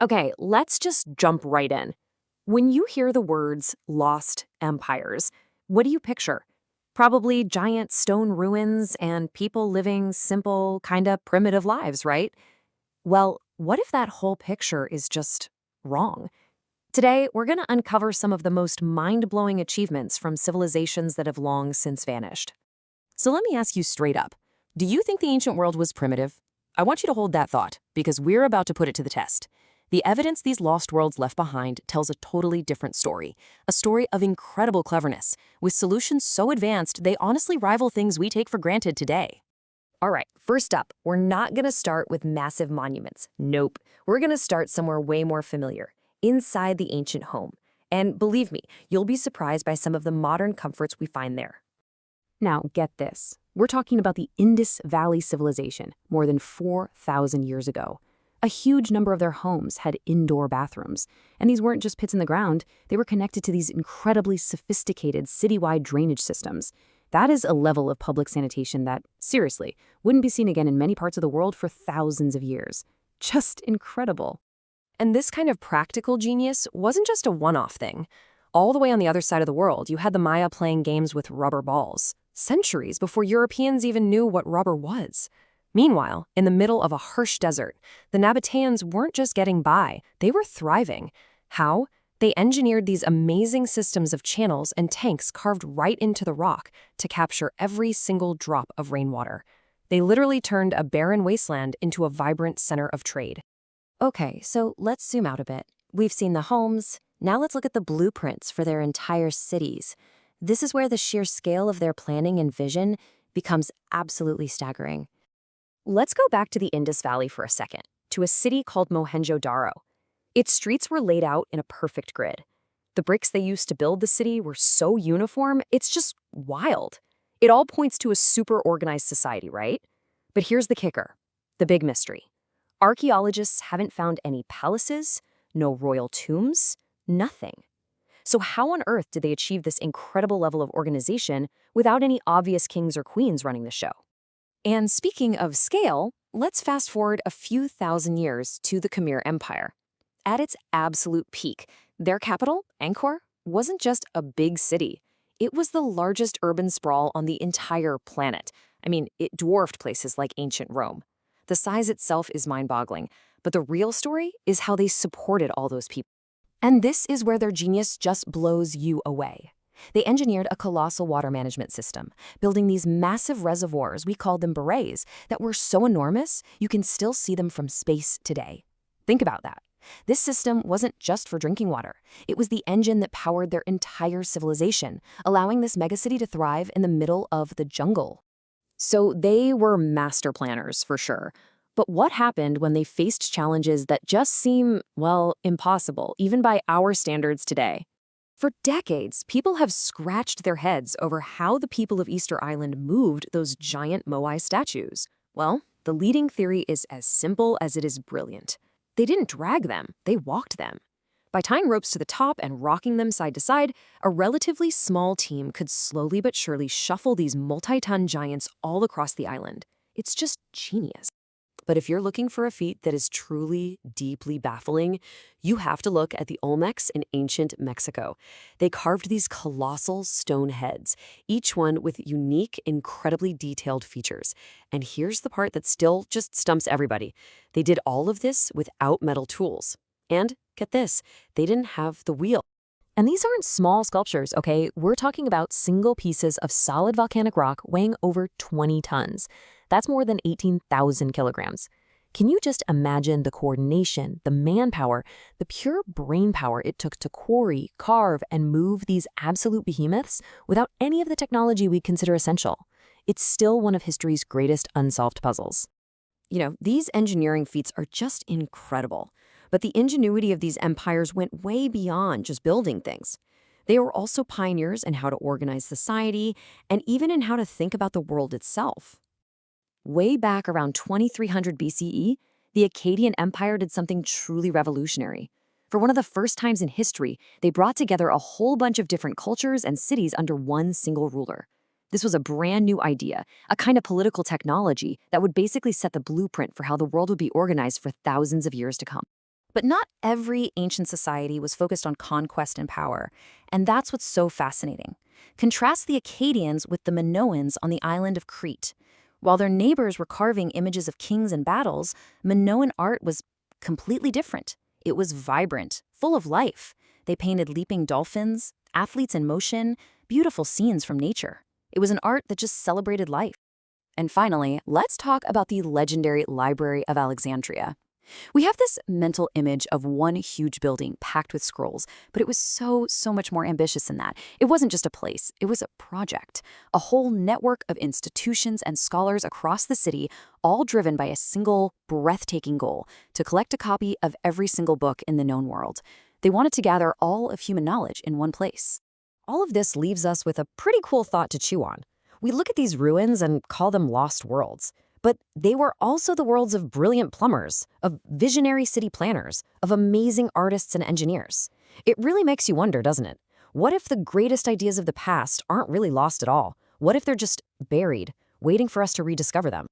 Okay, let's just jump right in. When you hear the words lost empires, what do you picture? Probably giant stone ruins and people living simple, kinda primitive lives, right? Well, what if that whole picture is just wrong? Today, we're going to uncover some of the most mind blowing achievements from civilizations that have long since vanished. So let me ask you straight up, do you think the ancient world was primitive? I want you to hold that thought, because we're about to put it to the test. The evidence these lost worlds left behind tells a totally different story, a story of incredible cleverness, with solutions so advanced they honestly rival things we take for granted today. All right, first up, we're not going to start with massive monuments. Nope. We're going to start somewhere way more familiar, inside the ancient home. And believe me, you'll be surprised by some of the modern comforts we find there. Now, get this. We're talking about the Indus Valley civilization more than 4,000 years ago. A huge number of their homes had indoor bathrooms, and these weren't just pits in the ground, they were connected to these incredibly sophisticated citywide drainage systems. That is a level of public sanitation that, seriously, wouldn't be seen again in many parts of the world for thousands of years. Just incredible. And this kind of practical genius wasn't just a one-off thing. All the way on the other side of the world, you had the Maya playing games with rubber balls, centuries before Europeans even knew what rubber was. Meanwhile, in the middle of a harsh desert, the Nabateans weren't just getting by, they were thriving. How? They engineered these amazing systems of channels and tanks carved right into the rock to capture every single drop of rainwater. They literally turned a barren wasteland into a vibrant center of trade. Okay, so let's zoom out a bit. We've seen the homes. Now let's look at the blueprints for their entire cities. This is where the sheer scale of their planning and vision becomes absolutely staggering. Let's go back to the Indus Valley for a second, to a city called Mohenjo-Daro. Its streets were laid out in a perfect grid. The bricks they used to build the city were so uniform, it's just wild. It all points to a super organized society, right? But here's the kicker, the big mystery. Archaeologists haven't found any palaces, no royal tombs, nothing. So how on earth did they achieve this incredible level of organization without any obvious kings or queens running the show? And speaking of scale, let's fast forward a few thousand years to the Khmer Empire. At its absolute peak, their capital, Angkor, wasn't just a big city. It was the largest urban sprawl on the entire planet. I mean, it dwarfed places like ancient Rome. The size itself is mind-boggling, but the real story is how they supported all those people. And this is where their genius just blows you away. They engineered a colossal water management system, building these massive reservoirs, we called them berets, that were so enormous you can still see them from space today. Think about that. This system wasn't just for drinking water. It was the engine that powered their entire civilization, allowing this megacity to thrive in the middle of the jungle. So they were master planners, for sure. But what happened when they faced challenges that just seem, well, impossible, even by our standards today? For decades, people have scratched their heads over how the people of Easter Island moved those giant Moai statues. Well, the leading theory is as simple as it is brilliant. They didn't drag them, they walked them. By tying ropes to the top and rocking them side to side, a relatively small team could slowly but surely shuffle these multi-ton giants all across the island. It's just genius. But if you're looking for a feat that is truly, deeply baffling, you have to look at the Olmecs in ancient Mexico. They carved these colossal stone heads, each one with unique, incredibly detailed features. And here's the part that still just stumps everybody. They did all of this without metal tools. And, get this, they didn't have the wheel. And these aren't small sculptures, okay? We're talking about single pieces of solid volcanic rock weighing over 20 tons. That's more than 18,000 kilograms. Can you just imagine the coordination, the manpower, the pure brain power it took to quarry, carve, and move these absolute behemoths without any of the technology we consider essential? It's still one of history's greatest unsolved puzzles. You know, these engineering feats are just incredible. But the ingenuity of these empires went way beyond just building things. They were also pioneers in how to organize society and even in how to think about the world itself. Way back around 2300 BCE, the Akkadian Empire did something truly revolutionary. For one of the first times in history, they brought together a whole bunch of different cultures and cities under one single ruler. This was a brand new idea, a kind of political technology that would basically set the blueprint for how the world would be organized for thousands of years to come. But not every ancient society was focused on conquest and power, and that's what's so fascinating. Contrast the Akkadians with the Minoans on the island of Crete. While their neighbors were carving images of kings and battles, Minoan art was completely different. It was vibrant, full of life. They painted leaping dolphins, athletes in motion, beautiful scenes from nature. It was an art that just celebrated life. And finally, let's talk about the legendary Library of Alexandria. We have this mental image of one huge building packed with scrolls, but it was so much more ambitious than that. It wasn't just a place, it was a project. A whole network of institutions and scholars across the city, all driven by a single, breathtaking goal: to collect a copy of every single book in the known world. They wanted to gather all of human knowledge in one place. All of this leaves us with a pretty cool thought to chew on. We look at these ruins and call them lost worlds. But they were also the worlds of brilliant plumbers, of visionary city planners, of amazing artists and engineers. It really makes you wonder, doesn't it? What if the greatest ideas of the past aren't really lost at all? What if they're just buried, waiting for us to rediscover them?